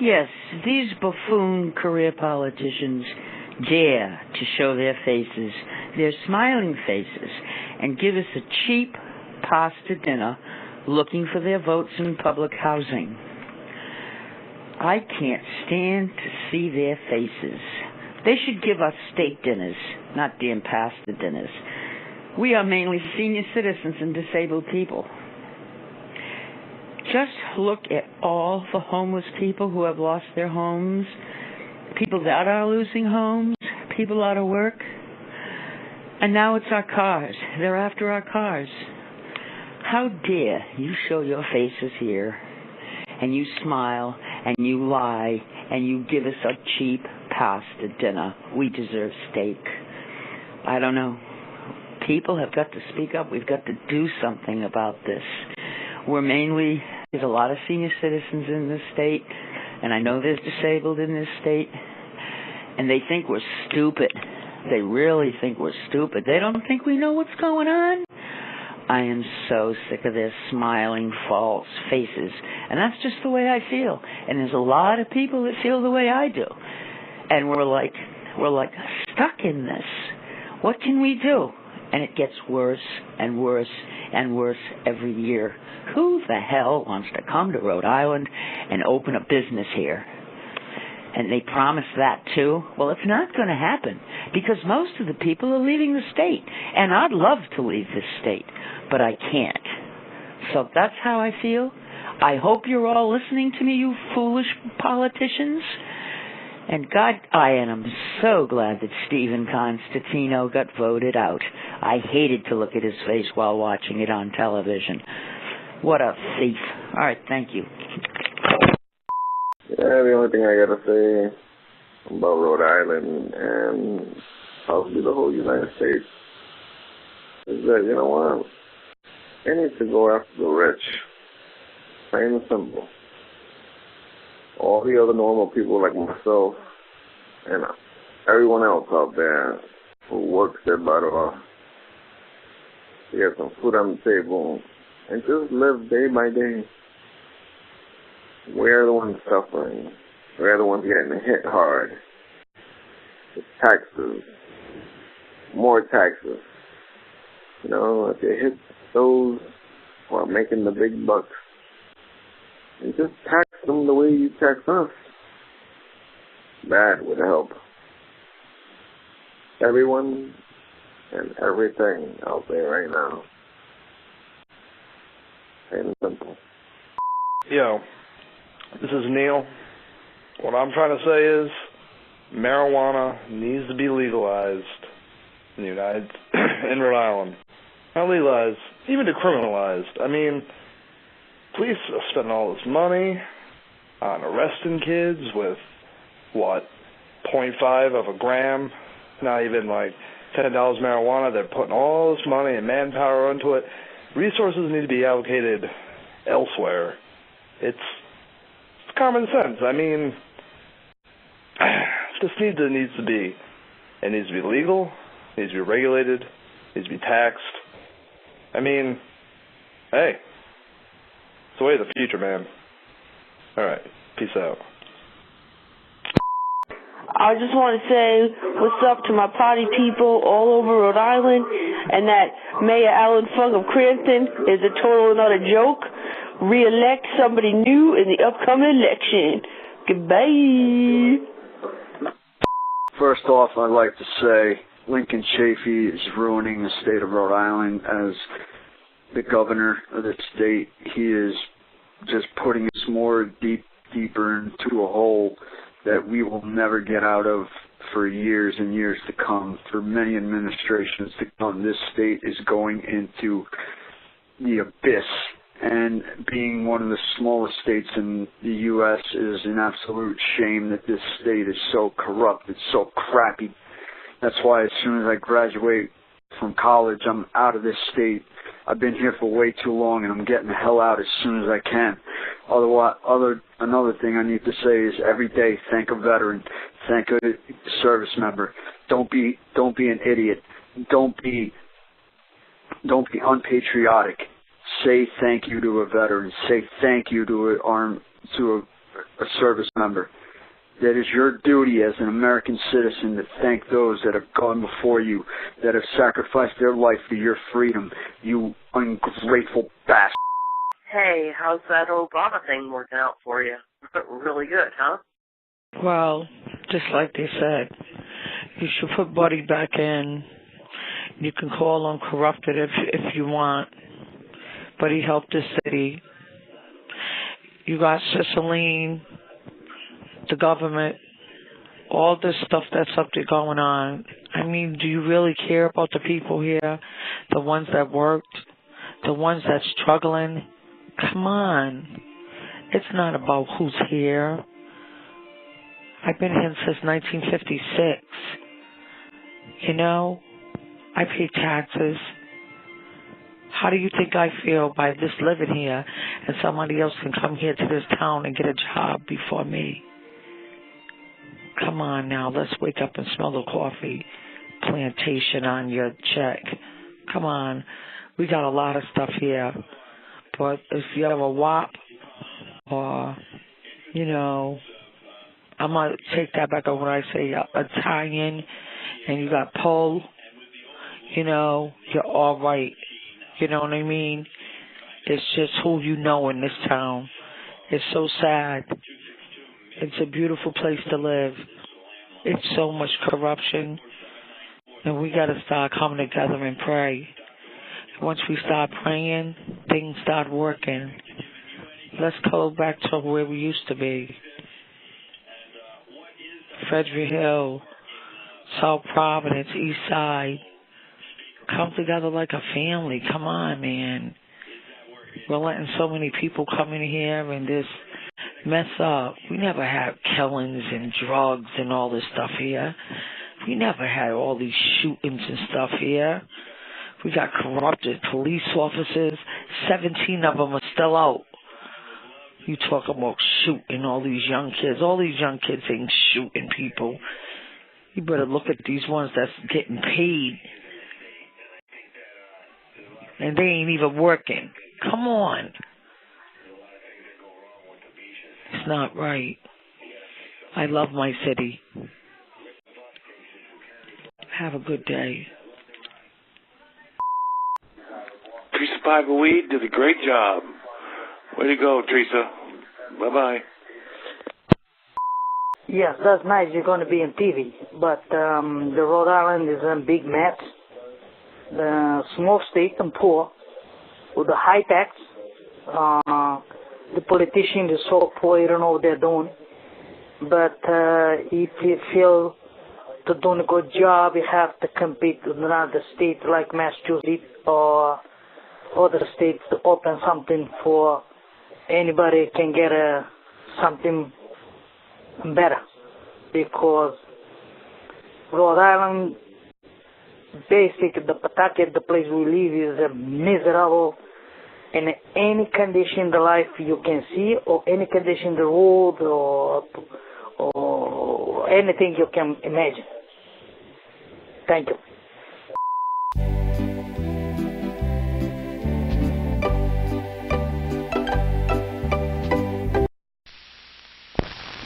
Yes, these buffoon career politicians dare to show their faces, their smiling faces, and give us a cheap pasta dinner looking for their votes in public housing. I can't stand to see their faces. They should give us steak dinners, not damn pasta dinners. We are mainly senior citizens and disabled people. Just look at all the homeless people who have lost their homes, people that are losing homes, people out of work. And now it's our cars. They're after our cars. How dare you show your faces here, and you smile, and you lie, and you give us a cheap pasta dinner. We deserve steak. I don't know. People have got to speak up. We've got to do something about this. There's a lot of senior citizens in this state, and I know there's disabled in this state, and they think we're stupid. They really think we're stupid. They don't think we know what's going on. I am so sick of their smiling false faces, and that's just the way I feel. And there's a lot of people that feel the way I do, and we're like stuck in this. What can we do? And it gets worse and worse and worse every year. Who the hell wants to come to Rhode Island and open a business here? And they promise that too. Well, it's not going to happen because most of the people are leaving the state. And I'd love to leave this state, but I can't. So that's how I feel. I hope you're all listening to me, you foolish politicians. And I am so glad that Stephen Constantino got voted out. I hated to look at his face while watching it on television. What a thief. All right, thank you. Yeah, the only thing I gotta say about Rhode Island and probably the whole United States is that, you know what, they need to go after the rich, plain and simple. All the other normal people like myself and everyone else out there who works their butt off to get some food on the table and just live day by day. We're the ones suffering. We're the ones getting hit hard. It's taxes. More taxes. You know, if you hit those who are making the big bucks, and just tax them the way you tax us. That would help. Everyone and everything out there right now. Plain and simple. Yo, this is Neil. What I'm trying to say is marijuana needs to be legalized in the in Rhode Island. Not legalized, even decriminalized. I mean, police are spending all this money on arresting kids with, what, 0.5 of a gram? Not even like $10 marijuana. They're putting all this money and manpower into it. Resources need to be allocated elsewhere. It's common sense. I mean, this needs to be. It needs to be legal. It needs to be regulated. It needs to be taxed. I mean, hey, it's the way of the future, man. All right, peace out. I just want to say what's up to my party people all over Rhode Island, and that Mayor Alan Funk of Cranston is a total another joke. Re-elect somebody new in the upcoming election. Goodbye. First off, I'd like to say Lincoln Chafee is ruining the state of Rhode Island as the governor of the state. He is just putting us more deeper into a hole that we will never get out of for years and years to come. For many administrations to come, this state is going into the abyss. And being one of the smallest states in the U.S. is an absolute shame that this state is so corrupt. It's so crappy. That's why as soon as I graduate from college, I'm out of this state. I've been here for way too long, and I'm getting the hell out as soon as I can. Another thing I need to say is every day thank a veteran, thank a service member. Don't be an idiot. Don't be unpatriotic. Say thank you to a veteran. Say thank you to a a service member. That is your duty as an American citizen to thank those that have gone before you, that have sacrificed their life for your freedom, you ungrateful bastard. Hey, how's that Obama thing working out for you? Really good, huh? Well, just like they said, you should put Buddy back in. You can call him corrupted if you want, but he helped the city. You got Cicelyne, the government, all this stuff that's up there going on. I mean, do you really care about the people here, the ones that worked, the ones that's struggling? Come on. It's not about who's here. I've been here since 1956. You know, I pay taxes. How do you think I feel by just living here and somebody else can come here to this town and get a job before me? Come on now, let's wake up and smell the coffee plantation on your check. Come on, we got a lot of stuff here. But if you have a WAP or, you know, I'm going to take that back over when I say Italian and you got Pole, you know, you're all right. You know what I mean? It's just who you know in this town. It's so sad. It's a beautiful place to live. It's so much corruption. And we got to start coming together and pray. Once we start praying, things start working. Let's go back to where we used to be. Frederick Hill, South Providence, East Side. Come together like a family. Come on, man. We're letting so many people come in here and just mess up. We never had killings and drugs and all this stuff here. We never had all these shootings and stuff here. We got corrupted police officers. 17 of them are still out. You talk about shooting all these young kids. All these young kids ain't shooting people. You better look at these ones that's getting paid. And they ain't even working. Come on. It's not right. I love my city. Have a good day. Teresa Piper-Weed did a great job. Way to go, Teresa. Bye-bye. Yes, that's nice. You're going to be on TV. But the Rhode Island is a big mess. The small state and poor with the high tax. The politicians are so poor, you don't know what they're doing. But if you feel to do a good job, you have to compete with another state like Massachusetts or other states to open something for anybody can get something better. Because Rhode Island, basically the Pawtucket, the place we live, is miserable in any condition in the life you can see, or any condition in the road, or anything you can imagine. Thank you.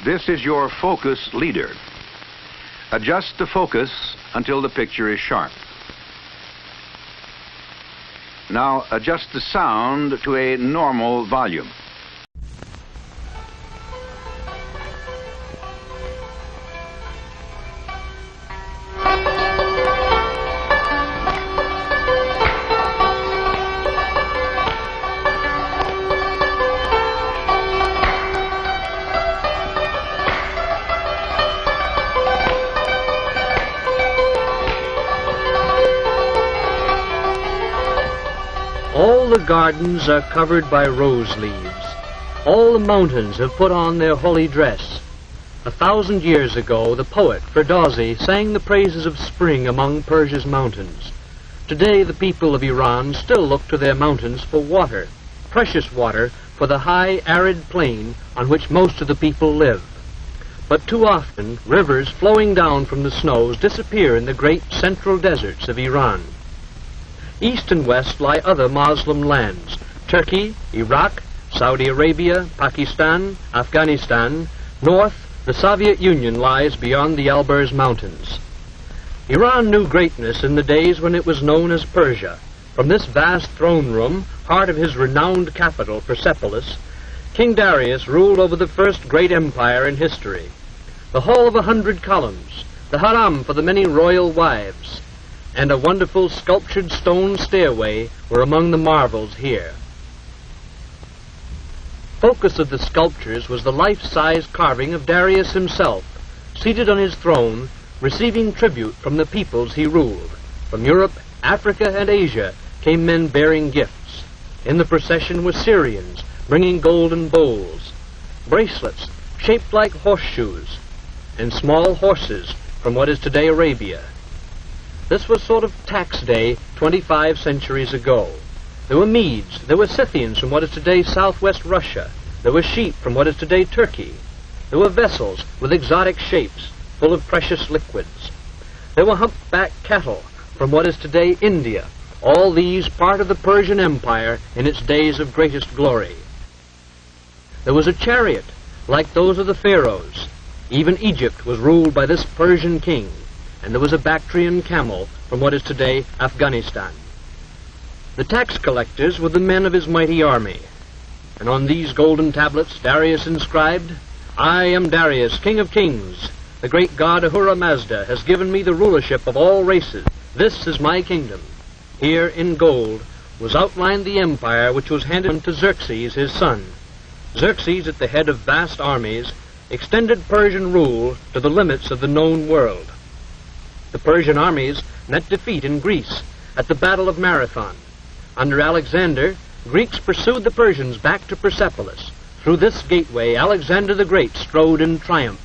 This is your focus leader. Adjust the focus until the picture is sharp. Now adjust the sound to a normal volume. All the gardens are covered by rose leaves. All the mountains have put on their holy dress. 1,000 years ago, the poet Ferdowsi sang the praises of spring among Persia's mountains. Today, the people of Iran still look to their mountains for water, precious water for the high, arid plain on which most of the people live. But too often, rivers flowing down from the snows disappear in the great central deserts of Iran. East and west lie other Muslim lands, Turkey, Iraq, Saudi Arabia, Pakistan, Afghanistan. North, the Soviet Union lies beyond the Alborz Mountains. Iran knew greatness in the days when it was known as Persia. From this vast throne room, heart of his renowned capital, Persepolis, King Darius ruled over the first great empire in history. The Hall of 100 Columns, the haram for the many royal wives, and a wonderful sculptured stone stairway were among the marvels here. Focus of the sculptures was the life-size carving of Darius himself, seated on his throne, receiving tribute from the peoples he ruled. From Europe, Africa, and Asia came men bearing gifts. In the procession were Syrians, bringing golden bowls, bracelets shaped like horseshoes, and small horses from what is today Arabia. This was sort of tax day 25 centuries ago. There were Medes, there were Scythians from what is today southwest Russia. There were sheep from what is today Turkey. There were vessels with exotic shapes, full of precious liquids. There were humpbacked cattle from what is today India. All these part of the Persian Empire in its days of greatest glory. There was a chariot, like those of the pharaohs. Even Egypt was ruled by this Persian king, and there was a Bactrian camel from what is today Afghanistan. The tax collectors were the men of his mighty army, and on these golden tablets Darius inscribed, "I am Darius, King of Kings. The great god Ahura Mazda has given me the rulership of all races. This is my kingdom." Here, in gold, was outlined the empire which was handed to Xerxes, his son. Xerxes, at the head of vast armies, extended Persian rule to the limits of the known world. The Persian armies met defeat in Greece at the Battle of Marathon. Under Alexander, Greeks pursued the Persians back to Persepolis. Through this gateway, Alexander the Great strode in triumph.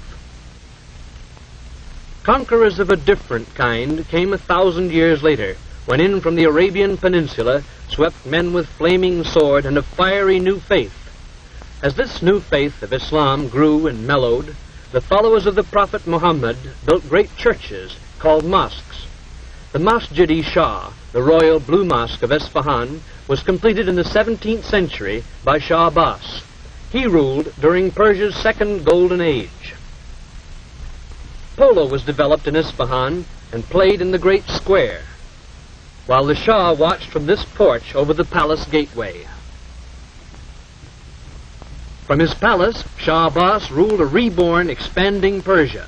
Conquerors of a different kind came 1,000 years later, when in from the Arabian Peninsula swept men with flaming sword and a fiery new faith. As this new faith of Islam grew and mellowed, the followers of the Prophet Muhammad built great churches called mosques. The Masjid-i Shah, the royal blue mosque of Isfahan, was completed in the 17th century by Shah Abbas. He ruled during Persia's second golden age. Polo was developed in Isfahan and played in the great square, while the Shah watched from this porch over the palace gateway. From his palace, Shah Abbas ruled a reborn, expanding Persia.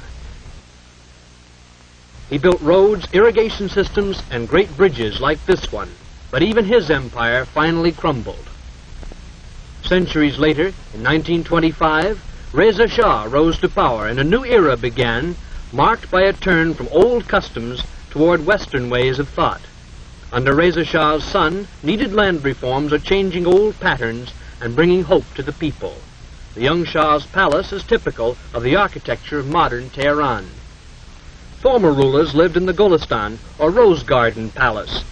He built roads, irrigation systems, and great bridges like this one, but even his empire finally crumbled. Centuries later, in 1925, Reza Shah rose to power and a new era began, marked by a turn from old customs toward Western ways of thought. Under Reza Shah's son, needed land reforms are changing old patterns and bringing hope to the people. The young Shah's palace is typical of the architecture of modern Tehran. Former rulers lived in the Golistan, or Rose Garden Palace.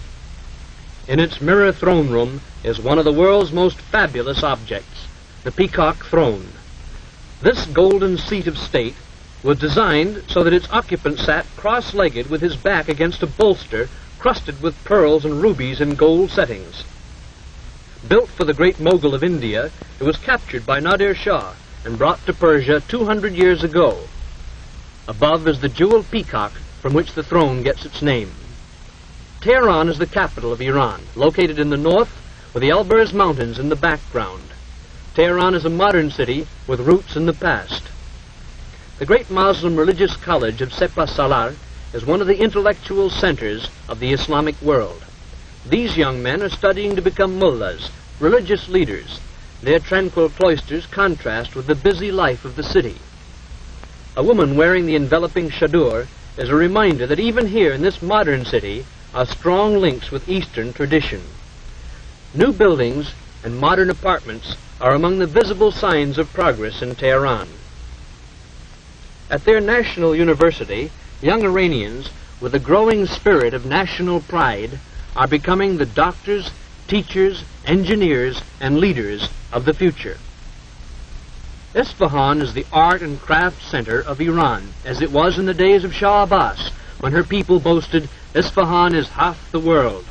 In its mirror throne room is one of the world's most fabulous objects, the Peacock Throne. This golden seat of state was designed so that its occupant sat cross-legged with his back against a bolster crusted with pearls and rubies in gold settings. Built for the great Mughal of India, it was captured by Nadir Shah and brought to Persia 200 years ago. Above is the jeweled peacock from which the throne gets its name. Tehran is the capital of Iran, located in the north with the Alborz Mountains in the background. Tehran is a modern city with roots in the past. The great Muslim religious college of Sepah Salar is one of the intellectual centers of the Islamic world. These young men are studying to become mullahs, religious leaders. Their tranquil cloisters contrast with the busy life of the city. A woman wearing the enveloping chador is a reminder that even here in this modern city are strong links with Eastern tradition. New buildings and modern apartments are among the visible signs of progress in Tehran. At their national university, young Iranians, with a growing spirit of national pride, are becoming the doctors, teachers, engineers, and leaders of the future. Isfahan is the art and craft center of Iran, as it was in the days of Shah Abbas, when her people boasted, "Isfahan is half the world."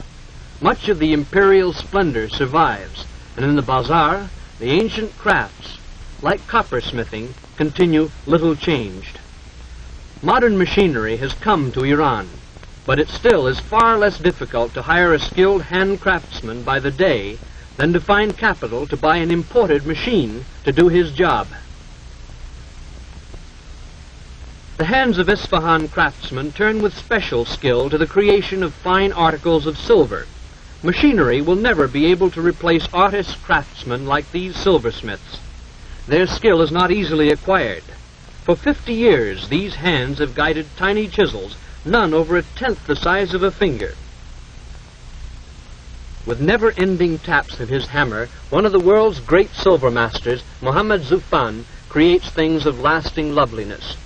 Much of the imperial splendor survives, and in the bazaar, the ancient crafts, like coppersmithing, continue little changed. Modern machinery has come to Iran, but it still is far less difficult to hire a skilled hand craftsman by the day than to find capital to buy an imported machine to do his job. The hands of Isfahan craftsmen turn with special skill to the creation of fine articles of silver. Machinery will never be able to replace artist craftsmen like these silversmiths. Their skill is not easily acquired. For 50 years, these hands have guided tiny chisels, none over 1/10 the size of a finger. With never-ending taps of his hammer, one of the world's great silver masters, Mohammad Zufan, creates things of lasting loveliness.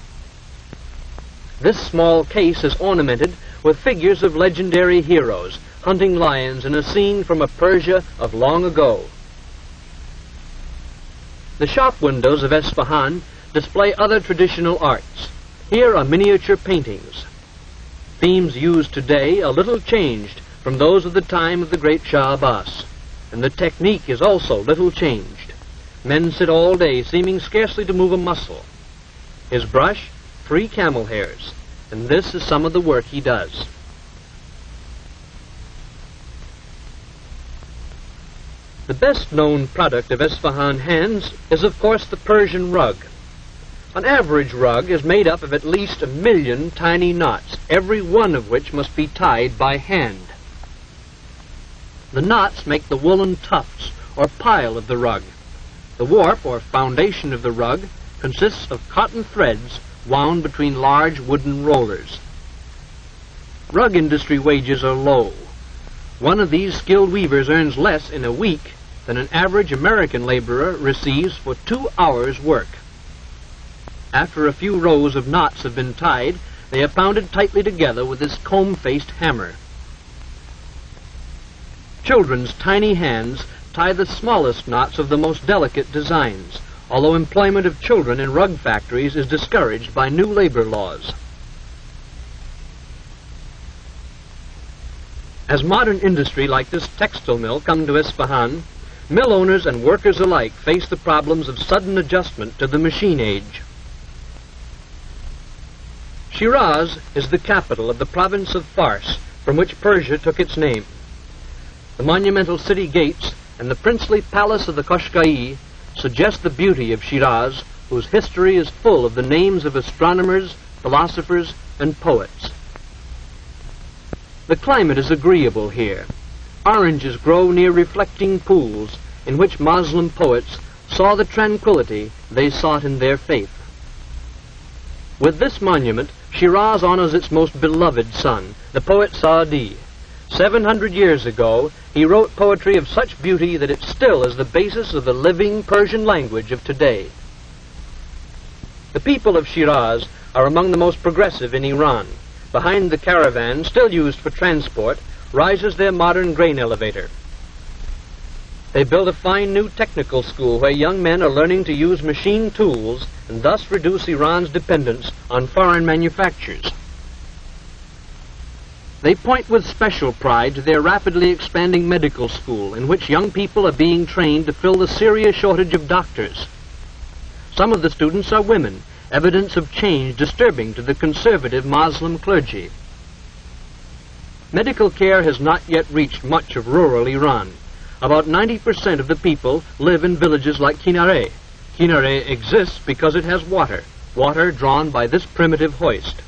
This small case is ornamented with figures of legendary heroes, hunting lions in a scene from a Persia of long ago. The shop windows of Isfahan display other traditional arts. Here are miniature paintings. Themes used today are little changed from those of the time of the great Shah Abbas, and the technique is also little changed. Men sit all day, seeming scarcely to move a muscle. His brush, 3 camel hairs, and this is some of the work he does. The best-known product of Isfahan hands is, of course, the Persian rug. An average rug is made up of at least 1 million tiny knots, every one of which must be tied by hand. The knots make the woolen tufts, or pile, of the rug. The warp, or foundation of the rug, consists of cotton threads wound between large wooden rollers. Rug industry wages are low. One of these skilled weavers earns less in a week than an average American laborer receives for 2 hours' work. After a few rows of knots have been tied, they are pounded tightly together with this comb-faced hammer. Children's tiny hands tie the smallest knots of the most delicate designs, although employment of children in rug factories is discouraged by new labor laws. As modern industry like this textile mill come to Isfahan, mill owners and workers alike face the problems of sudden adjustment to the machine age. Shiraz is the capital of the province of Fars, from which Persia took its name. The monumental city gates and the princely palace of the Qashqai suggest the beauty of Shiraz, whose history is full of the names of astronomers, philosophers, and poets. The climate is agreeable here. Oranges grow near reflecting pools in which Muslim poets saw the tranquility they sought in their faith. With this monument, Shiraz honors its most beloved son, the poet Saadi. 700 years ago, he wrote poetry of such beauty that it still is the basis of the living Persian language of today. The people of Shiraz are among the most progressive in Iran. Behind the caravan, still used for transport, rises their modern grain elevator. They built a fine new technical school where young men are learning to use machine tools and thus reduce Iran's dependence on foreign manufactures. They point with special pride to their rapidly expanding medical school, in which young people are being trained to fill the serious shortage of doctors. Some of the students are women, evidence of change disturbing to the conservative Muslim clergy. Medical care has not yet reached much of rural Iran. About 90% of the people live in villages like Kinare. Kinare exists because it has water drawn by this primitive hoist.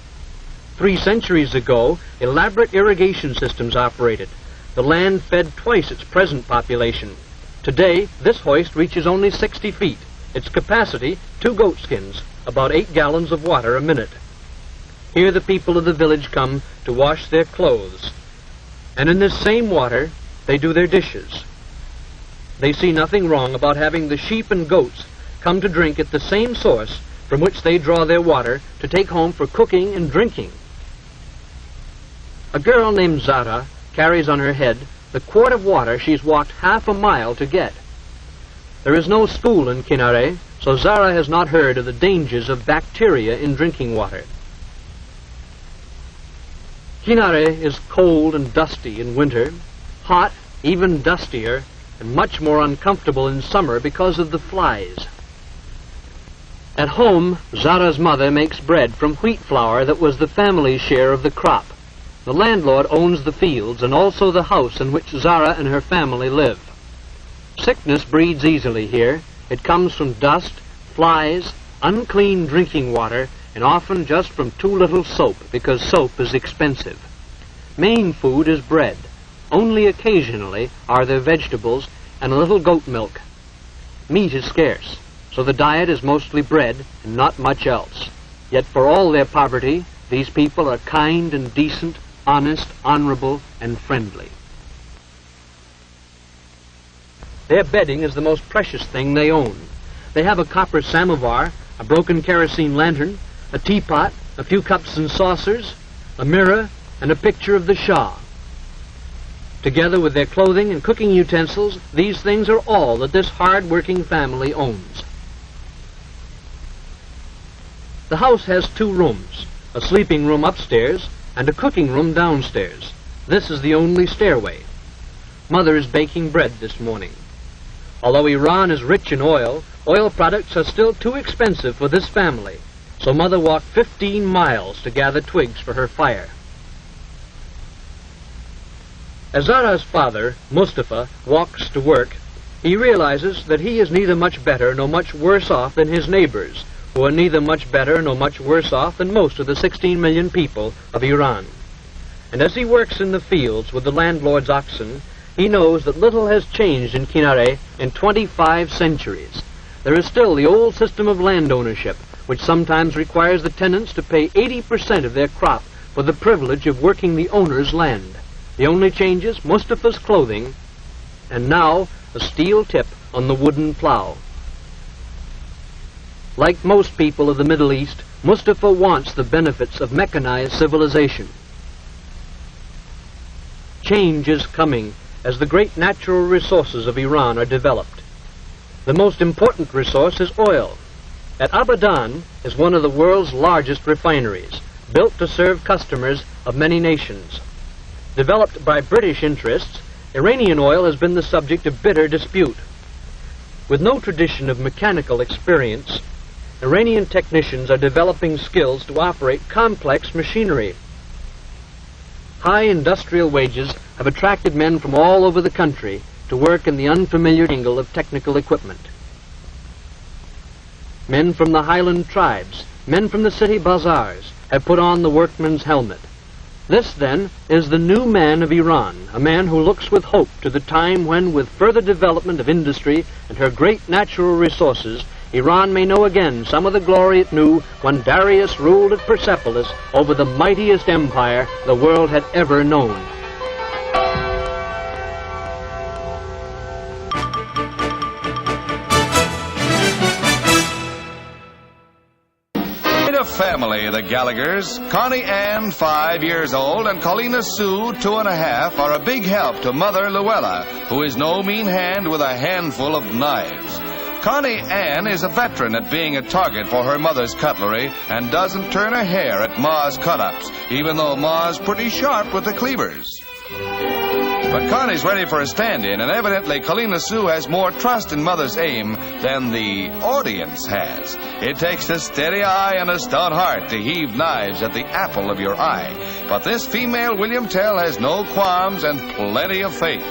3 centuries ago, elaborate irrigation systems operated. The land fed twice its present population. Today, this hoist reaches only 60 feet. Its capacity, 2 goatskins, about 8 gallons of water a minute. Here the people of the village come to wash their clothes. And in this same water, they do their dishes. They see nothing wrong about having the sheep and goats come to drink at the same source from which they draw their water to take home for cooking and drinking. A girl named Zara carries on her head the quart of water she's walked half a mile to get. There is no school in Kinare, so Zara has not heard of the dangers of bacteria in drinking water. Kinare is cold and dusty in winter, hot, even dustier, and much more uncomfortable in summer because of the flies. At home, Zara's mother makes bread from wheat flour that was the family's share of the crop. The landlord owns the fields and also the house in which Zara and her family live. Sickness breeds easily here. It comes from dust, flies, unclean drinking water, and often just from too little soap, because soap is expensive. Main food is bread. Only occasionally are there vegetables and a little goat milk. Meat is scarce, so the diet is mostly bread and not much else. Yet for all their poverty, these people are kind and decent, honest, honorable, and friendly. Their bedding is the most precious thing they own. They have a copper samovar, a broken kerosene lantern, a teapot, a few cups and saucers, a mirror, and a picture of the Shah. Together with their clothing and cooking utensils, these things are all that this hard-working family owns. The house has 2 rooms, a sleeping room upstairs and a cooking room downstairs. This is the only stairway. Mother is baking bread this morning. Although Iran is rich in oil, oil products are still too expensive for this family, so Mother walked 15 miles to gather twigs for her fire. As Zara's father, Mustafa, walks to work, he realizes that he is neither much better nor much worse off than his neighbors, who are neither much better nor much worse off than most of the 16 million people of Iran. And as he works in the fields with the landlord's oxen, he knows that little has changed in Kinare in 25 centuries. There is still the old system of land ownership, which sometimes requires the tenants to pay 80% of their crop for the privilege of working the owner's land. The only change is Mustafa's clothing, and now a steel tip on the wooden plow. Like most people of the Middle East, Mustafa wants the benefits of mechanized civilization. Change is coming as the great natural resources of Iran are developed. The most important resource is oil. At Abadan is one of the world's largest refineries, built to serve customers of many nations. Developed by British interests, Iranian oil has been the subject of bitter dispute. With no tradition of mechanical experience, Iranian technicians are developing skills to operate complex machinery. High industrial wages have attracted men from all over the country to work in the unfamiliar angle of technical equipment. Men from the highland tribes, men from the city bazaars, have put on the workman's helmet. This, then, is the new man of Iran, a man who looks with hope to the time when, with further development of industry and her great natural resources, Iran may know again some of the glory it knew when Darius ruled at Persepolis over the mightiest empire the world had ever known. A family, the Gallaghers. Connie Ann, 5 years old, and Colina Sue, 2.5, are a big help to Mother Luella, who is no mean hand with a handful of knives. Connie Ann is a veteran at being a target for her mother's cutlery and doesn't turn a hair at Ma's cut-ups, even though Ma's pretty sharp with the cleavers. But Connie's ready for a stand-in, and evidently Colina Sue has more trust in Mother's aim than the audience has. It takes a steady eye and a stout heart to heave knives at the apple of your eye. But this female William Tell has no qualms and plenty of faith.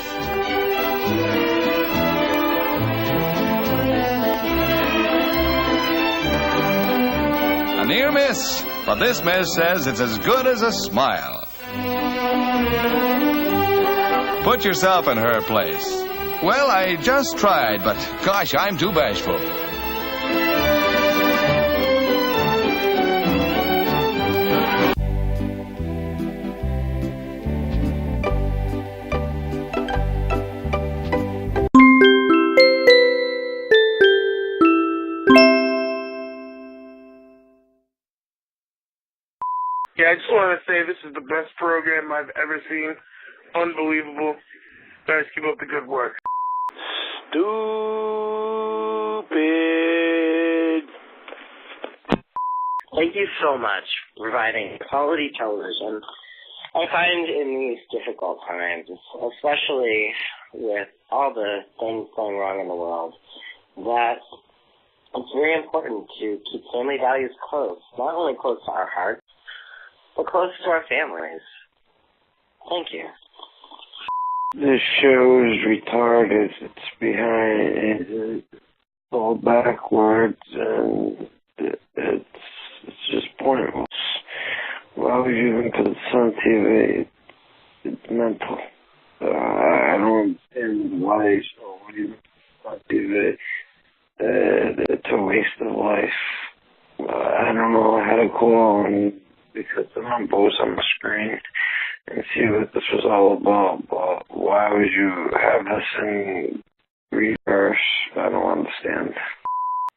A near miss, but this miss says it's as good as a smile. Put yourself in her place. Well, I just tried, but gosh, I'm too bashful. Yeah, I just want to say this is the best program I've ever seen. Unbelievable. Guys, keep up the good work. Stupid. Thank you so much for providing quality television. I find in these difficult times, especially with all the things going wrong in the world, that it's very important to keep family values close, not only close to our hearts, but close to our families. Thank you. This show is retarded. It's behind, it's all backwards, and it's just pointless. Why would you even put this on TV? It's mental. I don't understand why they show what do you put on TV. It's a waste of life. I don't know how to go on because the numbers on the screen and see what this was all about, but why would you have this in reverse? I don't understand.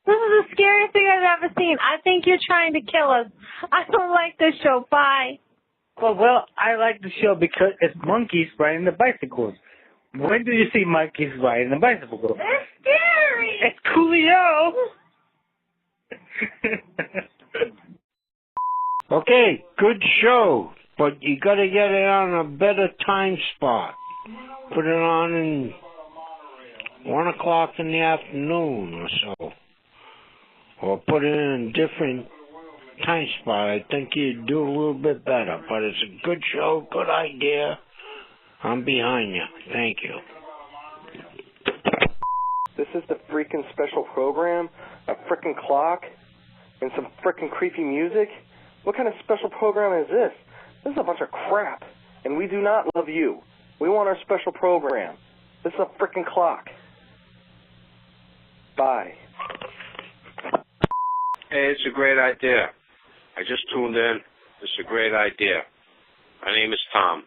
This is the scariest thing I've ever seen. I think you're trying to kill us. I don't like this show. Bye. Well, I like the show because it's monkeys riding the bicycles. When do you see monkeys riding the bicycle? It's scary. It's Coolio. Okay, good show, but you got to get it on a better time spot. Put it on in 1 o'clock in the afternoon or so. Or put it in a different time spot. I think you'd do a little bit better. But it's a good show, good idea. I'm behind you. Thank you. This is the freaking special program? A freaking clock? And some freaking creepy music? What kind of special program is this? This is a bunch of crap. And we do not love you. We want our special program. This is a freaking clock. Bye. Hey, it's a great idea. I just tuned in. It's a great idea. My name is Tom.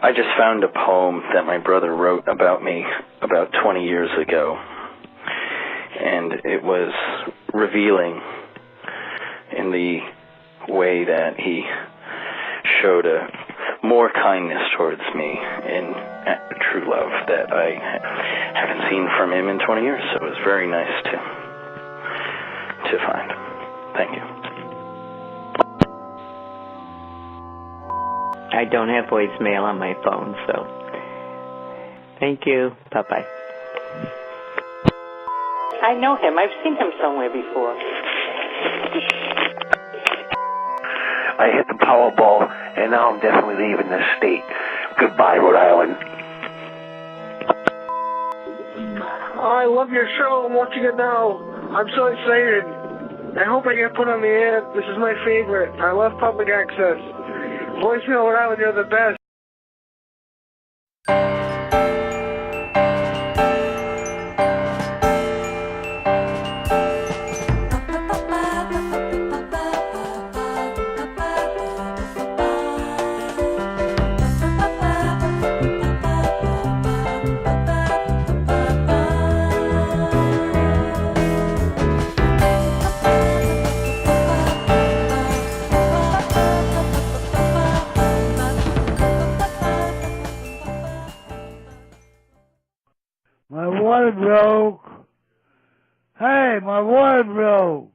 I just found a poem that my brother wrote about me about 20 years ago. And it was revealing in the way that he showed more kindness towards me in true love that I haven't seen from him in 20 years. So it was very nice to find. Thank you. I don't have voicemail on my phone, so thank you. Bye-bye. I know him. I've seen him somewhere before. I hit the Powerball, and now I'm definitely leaving this state. Goodbye, Rhode Island. Oh, I love your show. I'm watching it now. I'm so excited. I hope I get put on the air. This is my favorite. I love public access. Voicemail Rhode Island, you're the best. My water broke. Hey, my water broke.